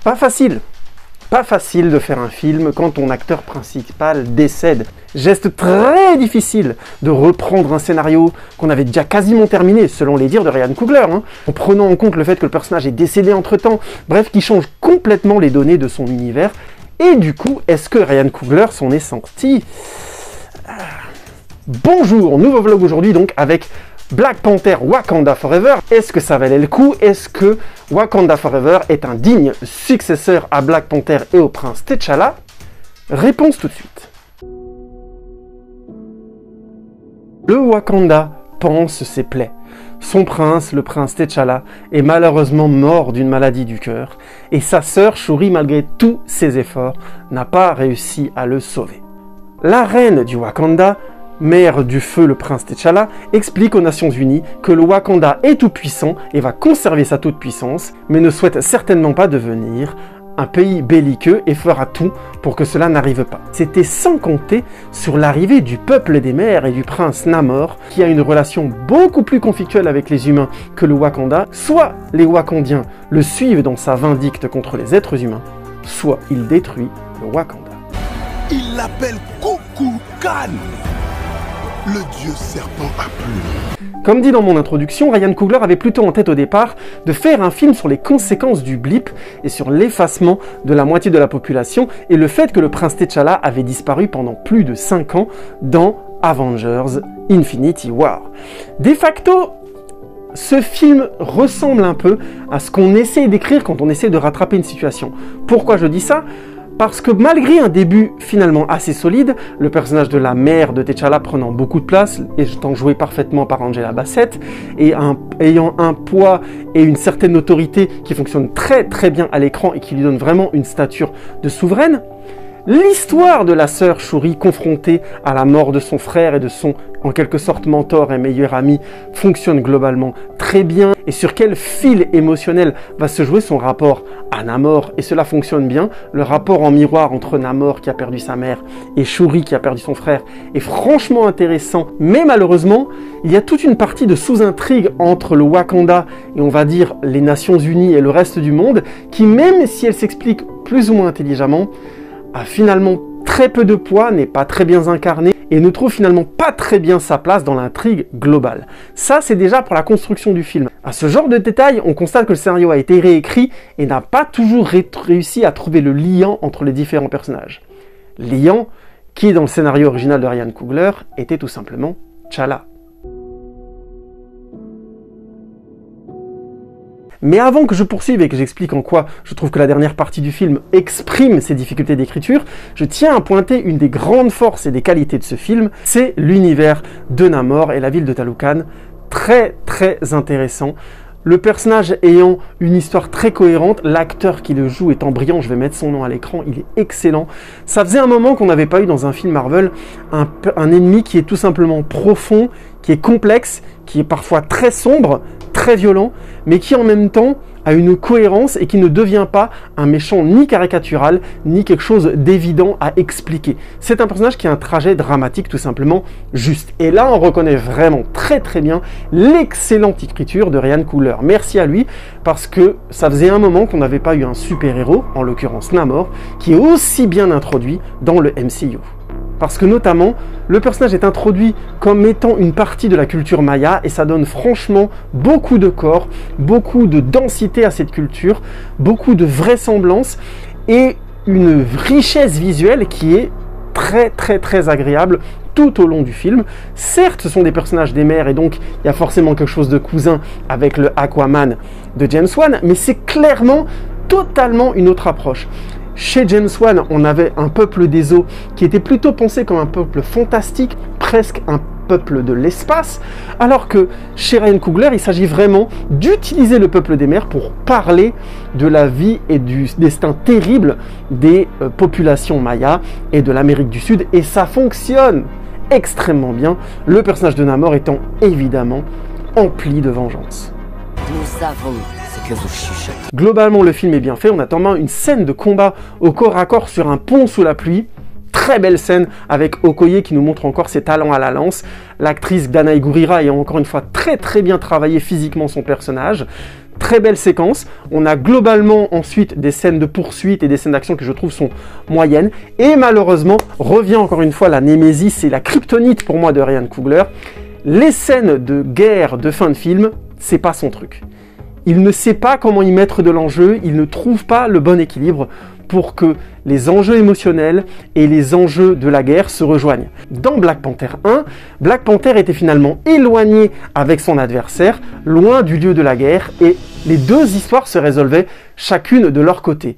Pas facile. Pas facile de faire un film quand ton acteur principal décède. Geste très difficile de reprendre un scénario qu'on avait déjà quasiment terminé, selon les dires de Ryan Coogler, en prenant en compte le fait que le personnage est décédé entre-temps, bref, qui change complètement les données de son univers. Et du coup, est-ce que Ryan Coogler s'en est sorti? Bonjour, nouveau vlog aujourd'hui donc avec Black Panther Wakanda Forever. Est-ce que ça valait le coup? Est-ce que Wakanda Forever est un digne successeur à Black Panther et au prince T'Challa? Réponse tout de suite. Le Wakanda panse ses plaies. Son prince, le prince T'Challa, est malheureusement mort d'une maladie du cœur et sa sœur Shuri, malgré tous ses efforts, n'a pas réussi à le sauver. La reine du Wakanda, mère du feu, le prince T'Challa, explique aux Nations Unies que le Wakanda est tout puissant et va conserver sa toute puissance, mais ne souhaite certainement pas devenir un pays belliqueux et fera tout pour que cela n'arrive pas. C'était sans compter sur l'arrivée du peuple des mers et du prince Namor, qui a une relation beaucoup plus conflictuelle avec les humains que le Wakanda. Soit les Wakandiens le suivent dans sa vindicte contre les êtres humains, soit il détruit le Wakanda. Il l'appelle Kukulkan, le dieu serpent à plumes. Comme dit dans mon introduction, Ryan Coogler avait plutôt en tête au départ de faire un film sur les conséquences du blip et sur l'effacement de la moitié de la population et le fait que le prince T'Challa avait disparu pendant plus de 5 ans dans Avengers Infinity War. De facto, ce film ressemble un peu à ce qu'on essaie d'écrire quand on essaie de rattraper une situation. Pourquoi je dis ça ? Parce que malgré un début finalement assez solide, le personnage de la mère de T'Challa prenant beaucoup de place, étant joué parfaitement par Angela Bassett, et ayant un poids et une certaine autorité qui fonctionne très très bien à l'écran et qui lui donne vraiment une stature de souveraine, l'histoire de la sœur Shuri confrontée à la mort de son frère et de son, en quelque sorte, mentor et meilleur ami fonctionne globalement très bien. Et sur quel fil émotionnel va se jouer son rapport à Namor? Et cela fonctionne bien. Le rapport en miroir entre Namor qui a perdu sa mère et Shuri qui a perdu son frère est franchement intéressant. Mais malheureusement, il y a toute une partie de sous-intrigue entre le Wakanda et on va dire les Nations Unies et le reste du monde qui, même si elle s'explique plus ou moins intelligemment, a finalement très peu de poids, n'est pas très bien incarné et ne trouve finalement pas très bien sa place dans l'intrigue globale. Ça, c'est déjà pour la construction du film. À ce genre de détails, on constate que le scénario a été réécrit et n'a pas toujours réussi à trouver le liant entre les différents personnages. Liant qui, dans le scénario original de Ryan Coogler, était tout simplement T'Challa. Mais avant que je poursuive et que j'explique en quoi je trouve que la dernière partie du film exprime ces difficultés d'écriture, je tiens à pointer une des grandes forces et des qualités de ce film, c'est l'univers de Namor et la ville de Talokan, très très intéressant. Le personnage ayant une histoire très cohérente, l'acteur qui le joue étant brillant, je vais mettre son nom à l'écran, il est excellent. Ça faisait un moment qu'on n'avait pas eu dans un film Marvel un ennemi qui est tout simplement profond, qui est complexe, qui est parfois très sombre, très violent, mais qui en même temps a une cohérence et qui ne devient pas un méchant ni caricatural, ni quelque chose d'évident à expliquer. C'est un personnage qui a un trajet dramatique tout simplement juste. Et là, on reconnaît vraiment très très bien l'excellente écriture de Ryan Coogler. Merci à lui, parce que ça faisait un moment qu'on n'avait pas eu un super-héros, en l'occurrence Namor, qui est aussi bien introduit dans le MCU. Parce que notamment, le personnage est introduit comme étant une partie de la culture maya et ça donne franchement beaucoup de corps, beaucoup de densité à cette culture, beaucoup de vraisemblance et une richesse visuelle qui est très très très agréable tout au long du film. Certes, ce sont des personnages des mers et donc il y a forcément quelque chose de cousin avec le Aquaman de James Wan, mais c'est clairement totalement une autre approche. Chez James Wan, on avait un peuple des eaux qui était plutôt pensé comme un peuple fantastique, presque un peuple de l'espace, alors que chez Ryan Coogler, il s'agit vraiment d'utiliser le peuple des mers pour parler de la vie et du destin terrible des populations mayas et de l'Amérique du Sud, et ça fonctionne extrêmement bien, le personnage de Namor étant évidemment empli de vengeance. Nous savons ce que vous chuchotez. Globalement, le film est bien fait. On a notamment une scène de combat au corps à corps sur un pont sous la pluie. très belle scène avec Okoye qui nous montre encore ses talents à la lance. L'actrice Danae Gurira ayant encore une fois très bien travaillé physiquement son personnage. Très belle séquence. On a globalement ensuite des scènes de poursuite et des scènes d'action que je trouve sont moyennes. Et malheureusement, revient encore une fois la némésis et la kryptonite pour moi de Ryan Coogler. Les scènes de guerre de fin de film, c'est pas son truc. Il ne sait pas comment y mettre de l'enjeu, il ne trouve pas le bon équilibre pour que les enjeux émotionnels et les enjeux de la guerre se rejoignent. Dans Black Panther 1, Black Panther était finalement éloigné avec son adversaire, loin du lieu de la guerre, et les deux histoires se résolvaient chacune de leur côté.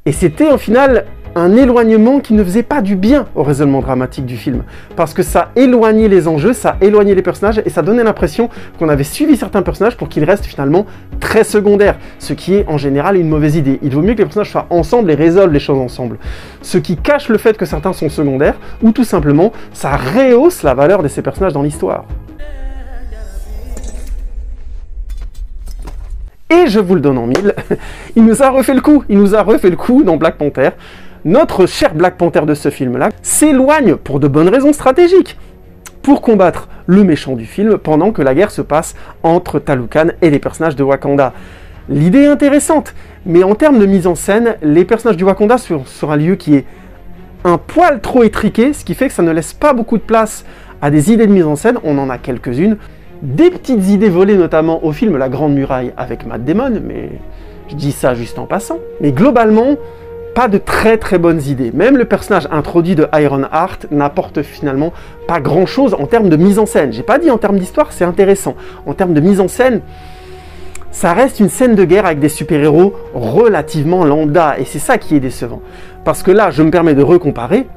Et c'était au final un éloignement qui ne faisait pas du bien au raisonnement dramatique du film, parce que ça éloignait les enjeux, ça éloignait les personnages, et ça donnait l'impression qu'on avait suivi certains personnages pour qu'ils restent finalement très secondaires, ce qui est en général une mauvaise idée. Il vaut mieux que les personnages soient ensemble et résolvent les choses ensemble. Ce qui cache le fait que certains sont secondaires, ou tout simplement, ça rehausse la valeur de ces personnages dans l'histoire. Et je vous le donne en mille, il nous a refait le coup dans Black Panther. Notre cher Black Panther de ce film-là s'éloigne pour de bonnes raisons stratégiques pour combattre le méchant du film pendant que la guerre se passe entre Talokan et les personnages de Wakanda. L'idée est intéressante, mais en termes de mise en scène, les personnages du Wakanda sur un lieu qui est un poil trop étriqué, ce qui fait que ça ne laisse pas beaucoup de place à des idées de mise en scène. On en a quelques-unes. Des petites idées volées notamment au film La Grande Muraille avec Matt Damon, mais je dis ça juste en passant. Mais globalement, pas de très bonnes idées. Même le personnage introduit de Ironheart n'apporte finalement pas grand-chose en termes de mise en scène. J'ai pas dit en termes d'histoire, c'est intéressant. En termes de mise en scène, ça reste une scène de guerre avec des super-héros relativement lambda, et c'est ça qui est décevant. Parce que là, je me permets de recomparer,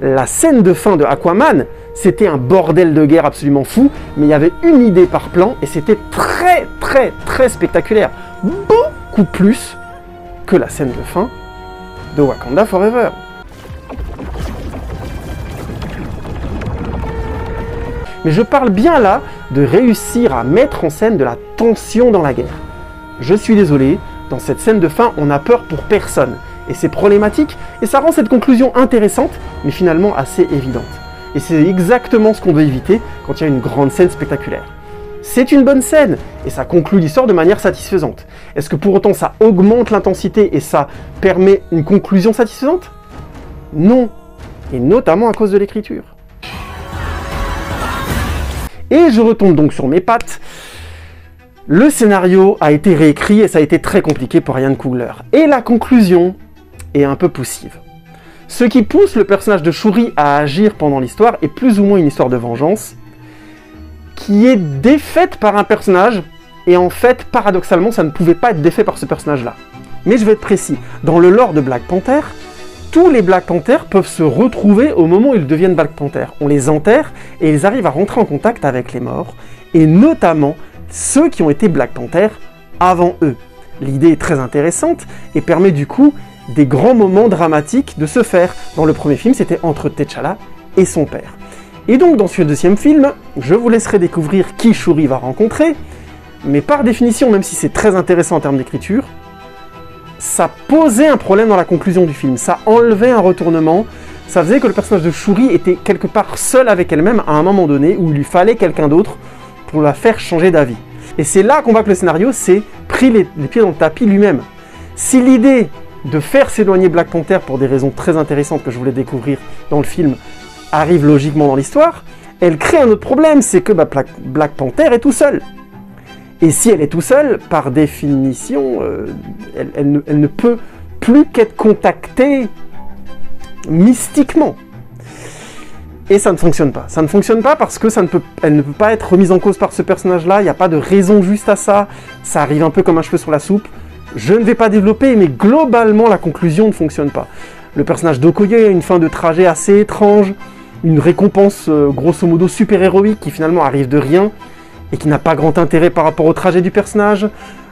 la scène de fin de Aquaman, c'était un bordel de guerre absolument fou, mais il y avait une idée par plan, et c'était très spectaculaire. Beaucoup plus que la scène de fin de Wakanda Forever. Mais je parle bien là de réussir à mettre en scène de la tension dans la guerre. Je suis désolé, dans cette scène de fin, on a peur pour personne. Et c'est problématique, et ça rend cette conclusion intéressante, mais finalement assez évidente. Et c'est exactement ce qu'on veut éviter quand il y a une grande scène spectaculaire. C'est une bonne scène, et ça conclut l'histoire de manière satisfaisante. Est-ce que pour autant ça augmente l'intensité et ça permet une conclusion satisfaisante? Non, et notamment à cause de l'écriture. Et je retombe donc sur mes pattes. Le scénario a été réécrit et ça a été très compliqué pour Ryan Coogler. Et la conclusion est un peu poussive. Ce qui pousse le personnage de Shuri à agir pendant l'histoire est plus ou moins une histoire de vengeance qui est défaite par un personnage, et en fait, paradoxalement, ça ne pouvait pas être défait par ce personnage-là. Mais je vais être précis, dans le lore de Black Panther, tous les Black Panthers peuvent se retrouver au moment où ils deviennent Black Panther. On les enterre et ils arrivent à rentrer en contact avec les morts, et notamment ceux qui ont été Black Panther avant eux. L'idée est très intéressante et permet du coup des grands moments dramatiques de se faire. Dans le premier film, c'était entre T'Challa et son père. Et donc dans ce deuxième film, je vous laisserai découvrir qui Shuri va rencontrer, mais par définition, même si c'est très intéressant en termes d'écriture, ça posait un problème dans la conclusion du film, ça enlevait un retournement, ça faisait que le personnage de Shuri était quelque part seul avec elle-même à un moment donné où il lui fallait quelqu'un d'autre pour la faire changer d'avis. Et c'est là qu'on voit que le scénario s'est pris les pieds dans le tapis lui-même. Si l'idée de faire s'éloigner Black Panther pour des raisons très intéressantes que je voulais découvrir dans le film arrive logiquement dans l'histoire, elle crée un autre problème, c'est que Black Panther est tout seul. Et si elle est tout seule, par définition, elle ne peut plus qu'être contactée mystiquement. Et ça ne fonctionne pas. Ça ne fonctionne pas parce que elle ne peut pas être remise en cause par ce personnage-là, il n'y a pas de raison juste à ça, ça arrive un peu comme un cheveu sur la soupe. Je ne vais pas développer, mais globalement, la conclusion ne fonctionne pas. Le personnage d'Okoye a une fin de trajet assez étrange, une récompense grosso modo super-héroïque qui finalement arrive de rien, et qui n'a pas grand intérêt par rapport au trajet du personnage.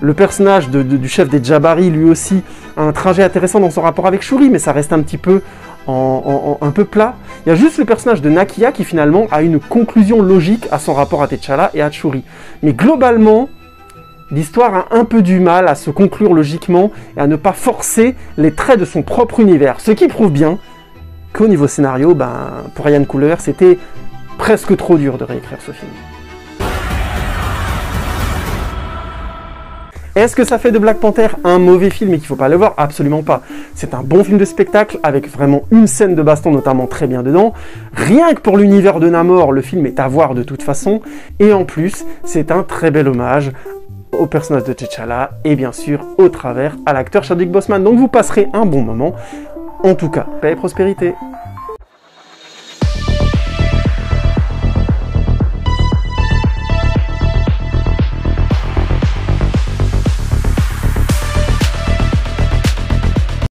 Le personnage du chef des Jabari, lui aussi, a un trajet intéressant dans son rapport avec Shuri, mais ça reste un petit peu un peu plat. Il y a juste le personnage de Nakia qui finalement a une conclusion logique à son rapport à T'Challa et à Shuri. Mais globalement, l'histoire a un peu du mal à se conclure logiquement et à ne pas forcer les traits de son propre univers. Ce qui prouve bien qu'au niveau scénario, pour Ryan Coogler, c'était presque trop dur de réécrire ce film. Est-ce que ça fait de Black Panther un mauvais film et qu'il ne faut pas le voir? Absolument pas. C'est un bon film de spectacle avec vraiment une scène de baston notamment très bien dedans. Rien que pour l'univers de Namor, le film est à voir de toute façon. Et en plus, c'est un très bel hommage au personnage de T'Challa et bien sûr au travers à l'acteur Chadwick Boseman. Donc vous passerez un bon moment. En tout cas, paix et prospérité.